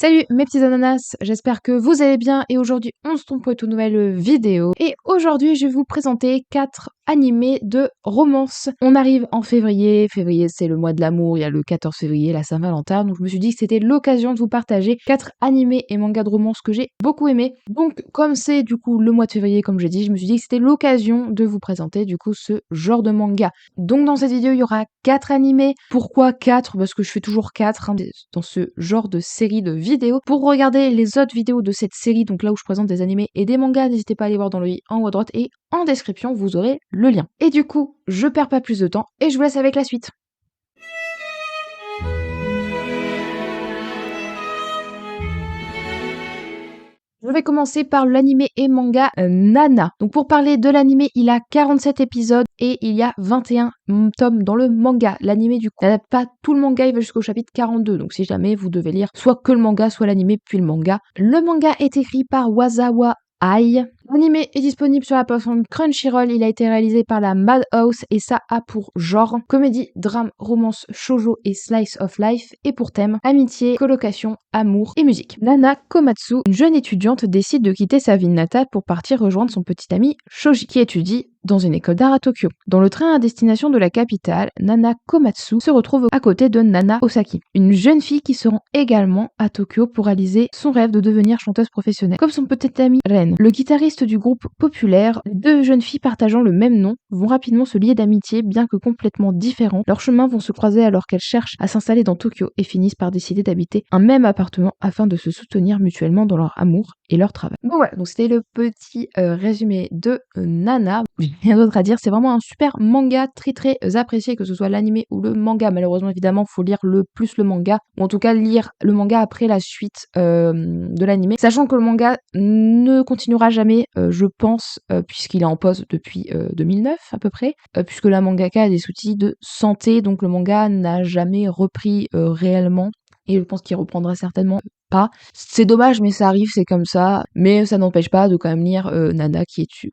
Salut mes petits ananas, j'espère que vous allez bien et aujourd'hui on se retrouve pour une toute nouvelle vidéo. Et aujourd'hui je vais vous présenter 4 animés de romance. On arrive en février c'est le mois de l'amour, il y a le 14 février, la Saint-Valentin, donc je me suis dit que c'était l'occasion de vous partager 4 animés et mangas de romance que j'ai beaucoup aimé. Donc comme c'est du coup le mois de février comme j'ai dit, je me suis dit que c'était l'occasion de vous présenter du coup ce genre de manga. Donc dans cette vidéo il y aura 4 animés. Pourquoi 4? Parce que je fais toujours 4 dans ce genre de série de vidéos. Pour regarder les autres vidéos de cette série, donc là où je présente des animés et des mangas, n'hésitez pas à aller voir dans le i en haut à droite et en description, vous aurez le lien. Et du coup, je perds pas plus de temps et je vous laisse avec la suite. Je vais commencer par l'animé et manga Nana. Donc pour parler de l'animé, il a 47 épisodes et il y a 21 tomes dans le manga. L'animé du coup n'adapte pas tout le manga, il va jusqu'au chapitre 42. Donc si jamais vous devez lire soit que le manga, soit l'animé puis le manga. Le manga est écrit par Wazawa Ai. L'animé est disponible sur la plateforme Crunchyroll, il a été réalisé par la Madhouse et ça a pour genre comédie, drame, romance, shoujo et slice of life et pour thème amitié, colocation, amour et musique. Nana Komatsu, une jeune étudiante, décide de quitter sa ville natale pour partir rejoindre son petit ami Shoji qui étudie dans une école d'art à Tokyo. Dans le train à destination de la capitale, Nana Komatsu se retrouve à côté de Nana Osaki, une jeune fille qui se rend également à Tokyo pour réaliser son rêve de devenir chanteuse professionnelle. Comme son petit ami Ren, le guitariste du groupe populaire, les deux jeunes filles partageant le même nom vont rapidement se lier d'amitié bien que complètement différents. Leurs chemins vont se croiser alors qu'elles cherchent à s'installer dans Tokyo et finissent par décider d'habiter un même appartement afin de se soutenir mutuellement dans leur amour et leur travail. Bon voilà, donc c'était le petit résumé de Nana. J'ai rien d'autre à dire, c'est vraiment un super manga très apprécié, que ce soit l'animé ou le manga. Malheureusement évidemment faut lire le manga, ou en tout cas lire le manga après la suite de l'animé, sachant que le manga ne continuera jamais je pense puisqu'il est en pause depuis 2009 à peu près, puisque la mangaka a des soucis de santé, donc le manga n'a jamais repris réellement. Et je pense qu'il reprendra certainement pas. C'est dommage, mais ça arrive, c'est comme ça. Mais ça n'empêche pas de quand même lire Nana,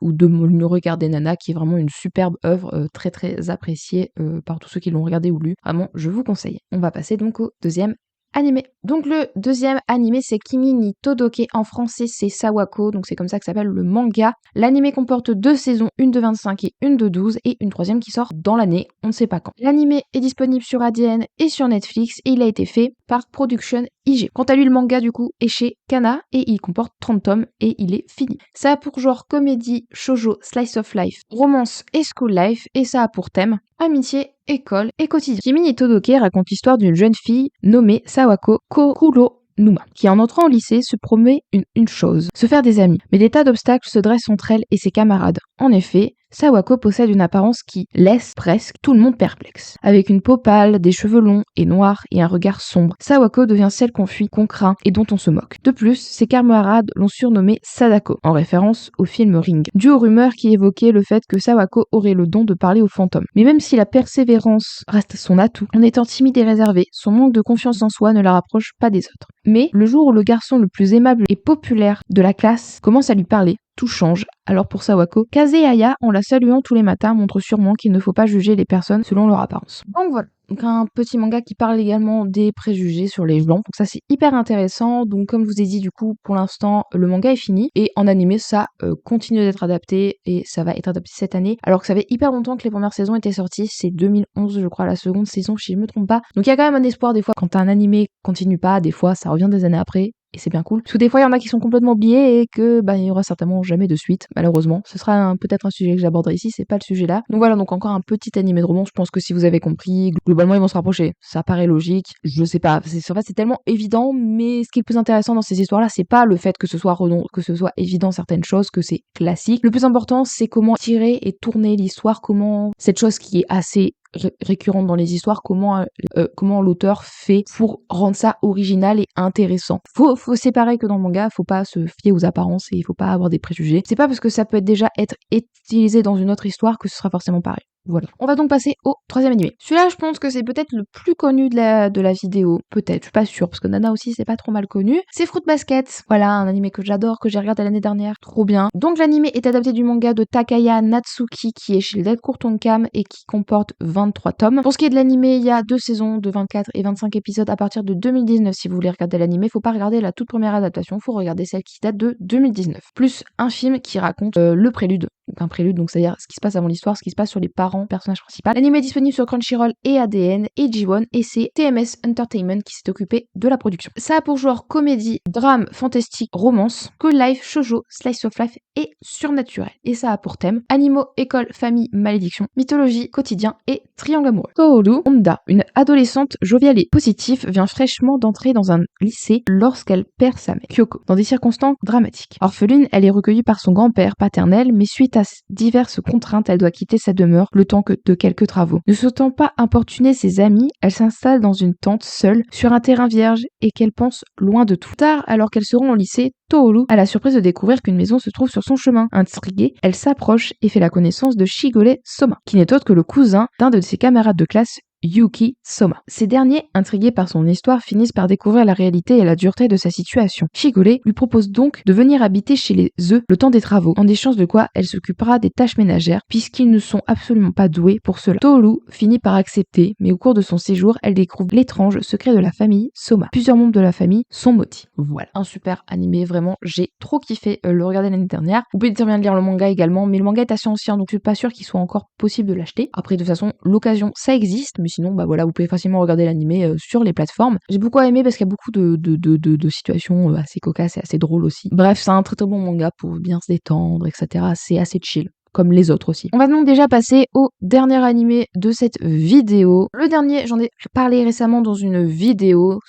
ou de regarder Nana, qui est vraiment une superbe œuvre, très appréciée par tous ceux qui l'ont regardé ou lu. Vraiment, je vous conseille. On va passer donc au deuxième animé. Donc le deuxième animé c'est Kimi ni Todoke, en français c'est Sawako, donc c'est comme ça que s'appelle le manga. L'animé comporte 2 saisons, une de 25 et une de 12 et une troisième qui sort dans l'année, on ne sait pas quand. L'animé est disponible sur ADN et sur Netflix et il a été fait par Production IG. Quant à lui, le manga du coup est chez Kana et il comporte 30 tomes et il est fini. Ça a pour genre comédie, shoujo, slice of life, romance et school life et ça a pour thème amitié, école et quotidien. Kimi ni Todoke raconte l'histoire d'une jeune fille nommée Sawako Kuronuma, qui en entrant au lycée se promet une chose, se faire des amis. Mais des tas d'obstacles se dressent entre elle et ses camarades. En effet, Sawako possède une apparence qui laisse presque tout le monde perplexe. Avec une peau pâle, des cheveux longs et noirs et un regard sombre, Sawako devient celle qu'on fuit, qu'on craint et dont on se moque. De plus, ses camarades l'ont surnommée Sadako, en référence au film Ring, dû aux rumeurs qui évoquaient le fait que Sawako aurait le don de parler aux fantômes. Mais même si la persévérance reste son atout, en étant timide et réservée, son manque de confiance en soi ne la rapproche pas des autres. Mais le jour où le garçon le plus aimable et populaire de la classe commence à lui parler, tout change. Alors pour Sawako, Kaze et Aya, en la saluant tous les matins, montrent sûrement qu'il ne faut pas juger les personnes selon leur apparence. Donc voilà. Donc un petit manga qui parle également des préjugés sur les gens. Donc ça c'est hyper intéressant. Donc comme je vous ai dit du coup pour l'instant le manga est fini et en animé ça continue d'être adapté et ça va être adapté cette année. Alors que ça fait hyper longtemps que les premières saisons étaient sorties. C'est 2011 je crois la seconde saison si je me trompe pas. Donc il y a quand même un espoir des fois quand un animé continue pas. Des fois ça revient des années après. Et c'est bien cool. Parce que des fois, il y en a qui sont complètement oubliés et que il y aura certainement jamais de suite, malheureusement. Ce sera peut-être un sujet que j'aborderai ici, c'est pas le sujet là. Donc voilà, donc encore un petit animé de romance. Je pense que si vous avez compris, globalement, ils vont se rapprocher. Ça paraît logique. Je sais pas. En fait, c'est tellement évident, mais ce qui est le plus intéressant dans ces histoires-là, c'est pas le fait que ce soit évident certaines choses, que c'est classique. Le plus important, c'est comment tirer et tourner l'histoire, comment cette chose qui est assez récurrente dans les histoires, comment l'auteur fait pour rendre ça original et intéressant. Faut séparer que dans le manga, faut pas se fier aux apparences et il faut pas avoir des préjugés. C'est pas parce que ça peut déjà être utilisé dans une autre histoire que ce sera forcément pareil. Voilà. On va donc passer au 3e animé. Celui-là, je pense que c'est peut-être le plus connu de la vidéo. Peut-être, je suis pas sûre, parce que Nana aussi, c'est pas trop mal connu. C'est Fruit Basket. Voilà, un animé que j'adore, que j'ai regardé l'année dernière. Trop bien. Donc l'animé est adapté du manga de Takaya Natsuki, qui est chez Delcourt Tonkam et qui comporte 23 tomes. Pour ce qui est de l'animé, il y a 2 saisons de 24 et 25 épisodes à partir de 2019. Si vous voulez regarder l'animé, faut pas regarder la toute première adaptation, faut regarder celle qui date de 2019. Plus un film qui raconte le prélude. Donc un prélude, donc c'est-à-dire ce qui se passe avant l'histoire, ce qui se passe sur les parents, personnages principaux. L'anime est disponible sur Crunchyroll et ADN et G1 et c'est TMS Entertainment qui s'est occupé de la production. Ça a pour genre comédie, drame, fantastique, romance, cool life, shoujo, slice of life et surnaturel. Et ça a pour thème animaux, école, famille, malédiction, mythologie, quotidien et triangle amoureux. Toru Honda, une adolescente joviale et positive, vient fraîchement d'entrer dans un lycée lorsqu'elle perd sa mère, Kyoko, dans des circonstances dramatiques. Orpheline, elle est recueillie par son grand-père paternel, mais suite à diverses contraintes, elle doit quitter sa demeure le temps que de quelques travaux. Ne souhaitant pas importuner ses amis, elle s'installe dans une tente seule sur un terrain vierge et qu'elle pense loin de tout. Tard, alors qu'elles seront au lycée, Toru a la surprise de découvrir qu'une maison se trouve sur son chemin. Intriguée, elle s'approche et fait la connaissance de Shigure Soma, qui n'est autre que le cousin d'un de ses camarades de classe, Yuki Soma. Ces derniers, intrigués par son histoire, finissent par découvrir la réalité et la dureté de sa situation. Shigure lui propose donc de venir habiter chez les eux le temps des travaux, en échange de quoi elle s'occupera des tâches ménagères, puisqu'ils ne sont absolument pas doués pour cela. Toru finit par accepter, mais au cours de son séjour, elle découvre l'étrange secret de la famille Soma. Plusieurs membres de la famille sont maudits. Voilà, un super animé, vraiment, j'ai trop kiffé le regarder l'année dernière. Vous pouvez très bien lire le manga également, mais le manga est assez ancien, donc je suis pas sûre qu'il soit encore possible de l'acheter. Après, de toute façon, l'occasion, ça existe, mais sinon, bah voilà, vous pouvez facilement regarder l'animé sur les plateformes. J'ai beaucoup aimé parce qu'il y a beaucoup de situations assez cocasses et assez drôles aussi. Bref, c'est un très très bon manga pour bien se détendre, etc. C'est assez chill. Comme les autres aussi. On va donc déjà passer au dernier animé de cette vidéo. Le dernier, j'en ai parlé récemment dans une vidéo,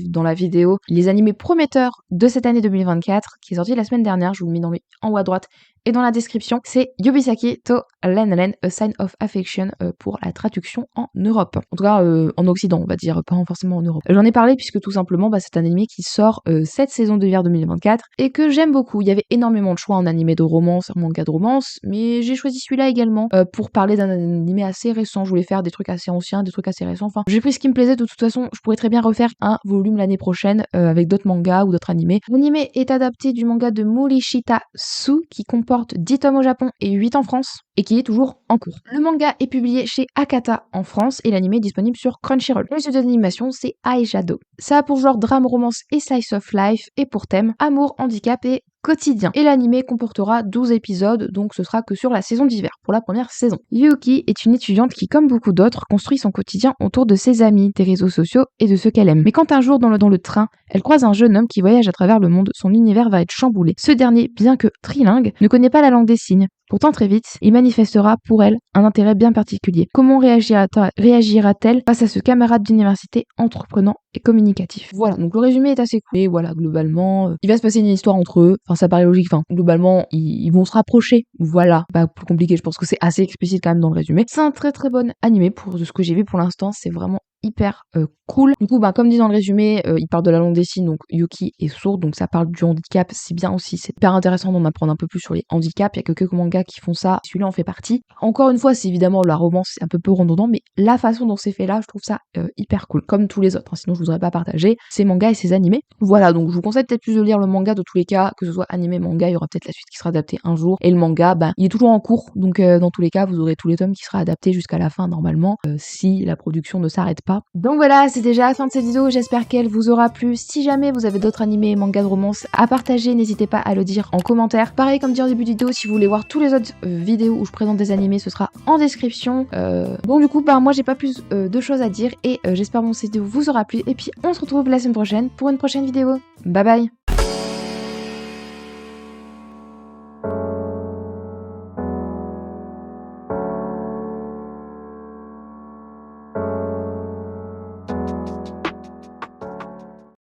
dans la vidéo les animés prometteurs de cette année 2024, qui est sorti la semaine dernière, je vous le mets en haut à droite et dans la description, c'est Yobisaki to Renren, A Sign of Affection pour la traduction en Europe. En tout cas, en Occident, on va dire, pas forcément en Europe. J'en ai parlé puisque tout simplement, c'est un animé qui sort cette saison d'hiver 2024 et que j'aime beaucoup. Il y avait énormément de choix en animé de romance, en manga de romance, mais j'ai choisi celui-là également pour parler d'un animé assez récent. Je voulais faire des trucs assez anciens, des trucs assez récents. Enfin, j'ai pris ce qui me plaisait. De toute façon, je pourrais très bien refaire un volume l'année prochaine avec d'autres mangas ou d'autres animés. L'animé est adapté du manga de Morishita Su qui comporte 10 tomes au Japon et 8 en France et qui est toujours en cours. Le manga est publié chez Akata en France et l'animé est disponible sur Crunchyroll. Le studio d'animation c'est Aijado. Ça a pour genre drame, romance et slice of life et pour thème amour, handicap et quotidien. Et l'animé comportera 12 épisodes, donc ce sera que sur la saison d'hiver, pour la première saison. Yuki est une étudiante qui, comme beaucoup d'autres, construit son quotidien autour de ses amis, des réseaux sociaux et de ceux qu'elle aime. Mais quand un jour, dans le train, elle croise un jeune homme qui voyage à travers le monde, son univers va être chamboulé. Ce dernier, bien que trilingue, ne connaît pas la langue des signes. Pourtant, très vite, il manifestera pour elle un intérêt bien particulier. Comment réagira-t-elle face à ce camarade d'université entreprenant et communicatif? Voilà, donc le résumé est assez cool. Et voilà, globalement, il va se passer une histoire entre eux. Enfin, ça paraît logique. Enfin, globalement, ils vont se rapprocher. Voilà, pas plus compliqué. Je pense que c'est assez explicite quand même dans le résumé. C'est un très très bon animé pour ce que j'ai vu pour l'instant. C'est vraiment hyper cool. Du coup, comme dit dans le résumé, il parle de la langue des signes, donc Yuki est sourde, donc ça parle du handicap, c'est bien aussi, c'est hyper intéressant d'en apprendre un peu plus sur les handicaps, il y a que quelques mangas qui font ça, celui-là en fait partie. Encore une fois, c'est évidemment la romance, c'est un peu redondant, mais la façon dont c'est fait là, je trouve ça hyper cool, comme tous les autres, sinon je voudrais pas partager ces mangas et ces animés. Voilà, donc je vous conseille peut-être plus de lire le manga de tous les cas, que ce soit animé, manga, il y aura peut-être la suite qui sera adaptée un jour, et le manga, il est toujours en cours, donc dans tous les cas, vous aurez tous les tomes qui sera adapté jusqu'à la fin normalement, si la production ne s'arrête pas. Donc voilà, c'est déjà la fin de cette vidéo, j'espère qu'elle vous aura plu. Si jamais vous avez d'autres animés et mangas de romance à partager, n'hésitez pas à le dire en commentaire. Pareil comme dit en début de vidéo, si vous voulez voir tous les autres vidéos où je présente des animés, ce sera en description. Bon du coup, moi j'ai pas plus de choses à dire et j'espère que cette vidéo vous aura plu. Et puis on se retrouve la semaine prochaine pour une prochaine vidéo. Bye bye.